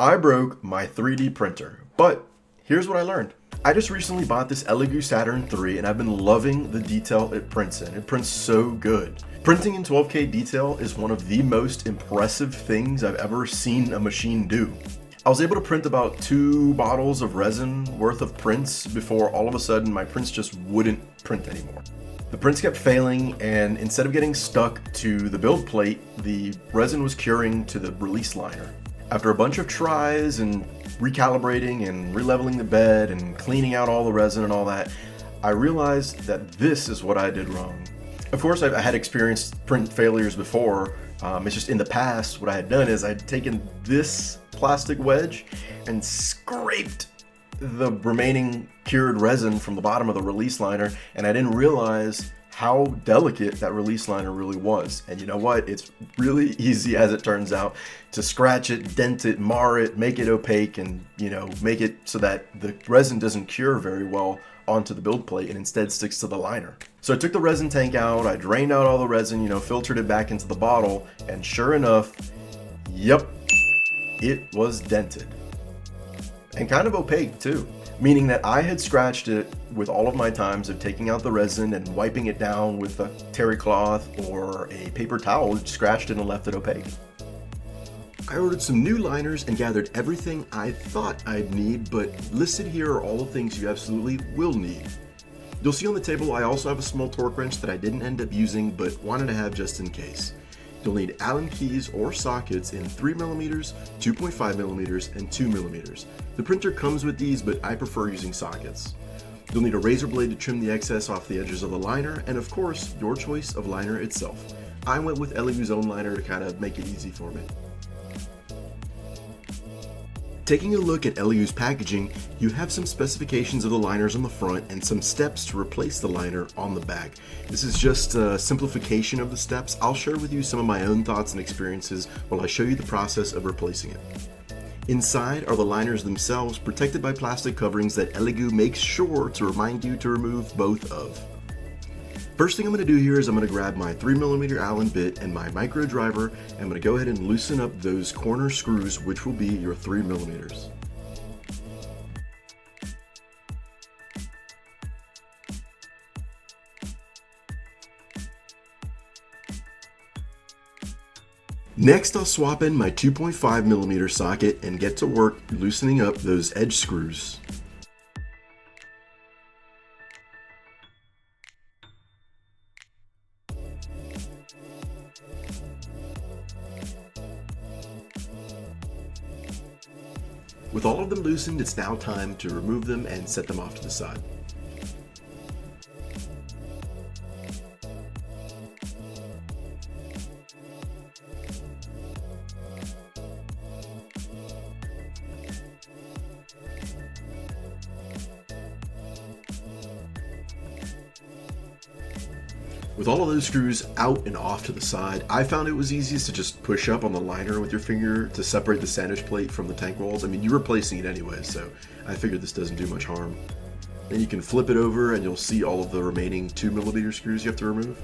I broke my 3D printer, but here's what I learned. I just recently bought this Elegoo Saturn 3 and I've been loving the detail it prints in. It prints so good. Printing in 12K detail is one of the most impressive things I've ever seen a machine do. I was able to print about 2 bottles of resin worth of prints before all of a sudden my prints just wouldn't print anymore. The prints kept failing, and instead of getting stuck to the build plate, the resin was curing to the release liner. After a bunch of tries and recalibrating and releveling the bed and cleaning out all the resin and all that, I realized that this is what I did wrong. Of course, I had experienced print failures before. It's just in the past, what I had done is I'd taken this plastic wedge and scraped the remaining cured resin from the bottom of the release liner, and I didn't realize how delicate that release liner really was. And you know what? It's really easy, as it turns out, to scratch it, dent it, mar it, make it opaque, and make it so that the resin doesn't cure very well onto the build plate and instead sticks to the liner. So I took the resin tank out, I drained out all the resin, filtered it back into the bottle, and sure enough, yep, it was dented. And kind of opaque too, meaning that I had scratched it with all of my times of taking out the resin and wiping it down with a terry cloth or a paper towel, scratched it and left it opaque. I ordered some new liners and gathered everything I thought I'd need, but listed here are all the things you absolutely will need. You'll see on the table I also have a small torque wrench that I didn't end up using but wanted to have just in case. You'll need Allen keys or sockets in 3mm, 2.5mm, and 2mm. The printer comes with these, but I prefer using sockets. You'll need a razor blade to trim the excess off the edges of the liner, and of course, your choice of liner itself. I went with Elegoo's own liner to kind of make it easy for me. Taking a look at Elegoo's packaging, you have some specifications of the liners on the front and some steps to replace the liner on the back. This is just a simplification of the steps. I'll share with you some of my own thoughts and experiences while I show you the process of replacing it. Inside are the liners themselves, protected by plastic coverings that Elegoo makes sure to remind you to remove both of. First thing I'm going to do here is I'm going to grab my 3mm Allen bit and my micro driver, and I'm going to go ahead and loosen up those corner screws, which will be your 3mm. Next, I'll swap in my 2.5mm socket and get to work loosening up those edge screws. With all of them loosened, it's now time to remove them and set them off to the side. With all of those screws out and off to the side, I found it was easiest to just push up on the liner with your finger to separate the sandwich plate from the tank walls. I mean, you're replacing it anyway, so I figured this doesn't do much harm. Then you can flip it over and you'll see all of the remaining 2mm screws you have to remove.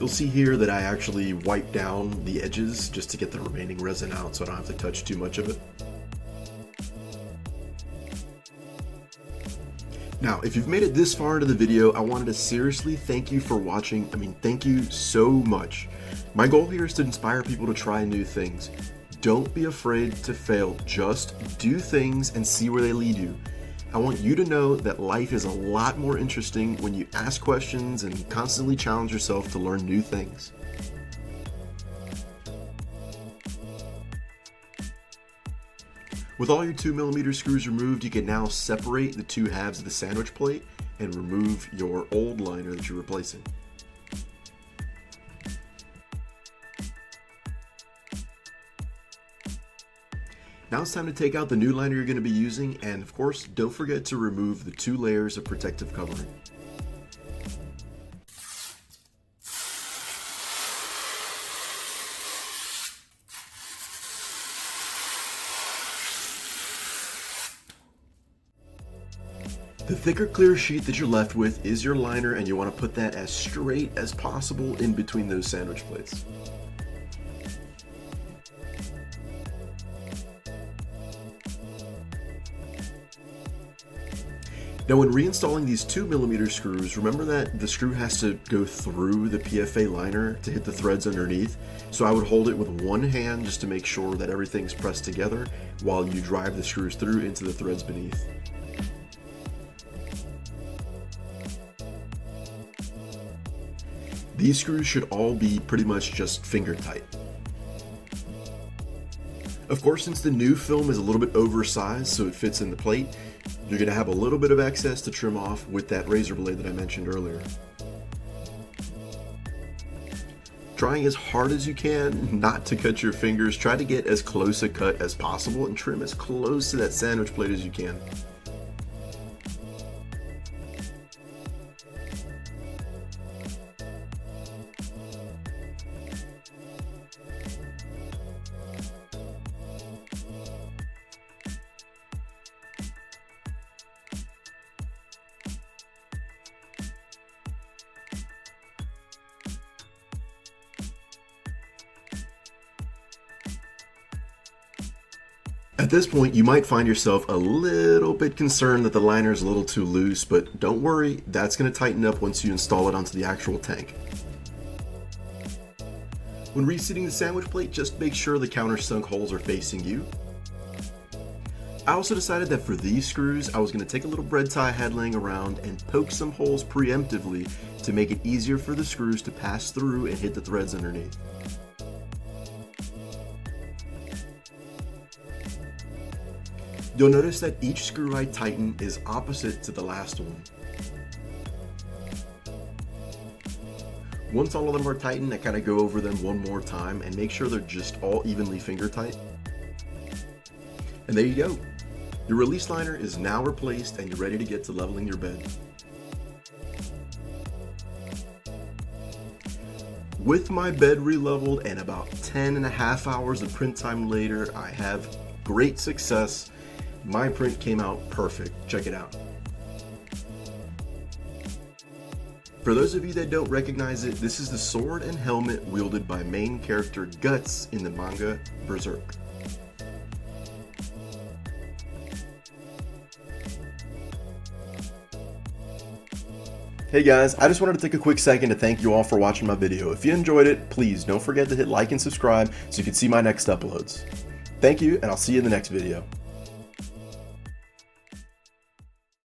You'll see here that I actually wiped down the edges just to get the remaining resin out so I don't have to touch too much of it. Now, if you've made it this far into the video, I wanted to seriously thank you for watching. I mean, thank you so much. My goal here is to inspire people to try new things. Don't be afraid to fail. Just do things and see where they lead you. I want you to know that life is a lot more interesting when you ask questions and constantly challenge yourself to learn new things. With all your 2mm screws removed, you can now separate the two halves of the sandwich plate and remove your old liner that you're replacing. Now it's time to take out the new liner you're going to be using, and of course, don't forget to remove the 2 layers of protective covering. The thicker clear sheet that you're left with is your liner, and you want to put that as straight as possible in between those sandwich plates. Now when reinstalling these 2mm screws, remember that the screw has to go through the PFA liner to hit the threads underneath. So I would hold it with one hand just to make sure that everything's pressed together while you drive the screws through into the threads beneath. These screws should all be pretty much just finger tight. Of course, since the new film is a little bit oversized so it fits in the plate, you're going to have a little bit of excess to trim off with that razor blade that I mentioned earlier. Trying as hard as you can not to cut your fingers, try to get as close a cut as possible and trim as close to that sandwich plate as you can. At this point, you might find yourself a little bit concerned that the liner is a little too loose, but don't worry, that's going to tighten up once you install it onto the actual tank. When reseating the sandwich plate, just make sure the countersunk holes are facing you. I also decided that for these screws, I was going to take a little bread tie I had laying around and poke some holes preemptively to make it easier for the screws to pass through and hit the threads underneath. You'll notice that each screw I tighten is opposite to the last one. Once all of them are tightened, I kind of go over them one more time and make sure they're just all evenly finger tight. And there you go. Your release liner is now replaced and you're ready to get to leveling your bed. With my bed re-leveled and about 10.5 hours of print time later, I have great success. My print came out perfect. Check it out. For those of you that don't recognize it, this is the sword and helmet wielded by main character Guts in the manga Berserk. Hey guys, I just wanted to take a quick second to thank you all for watching my video. If you enjoyed it, please don't forget to hit like and subscribe so you can see my next uploads. Thank you, and I'll see you in the next video.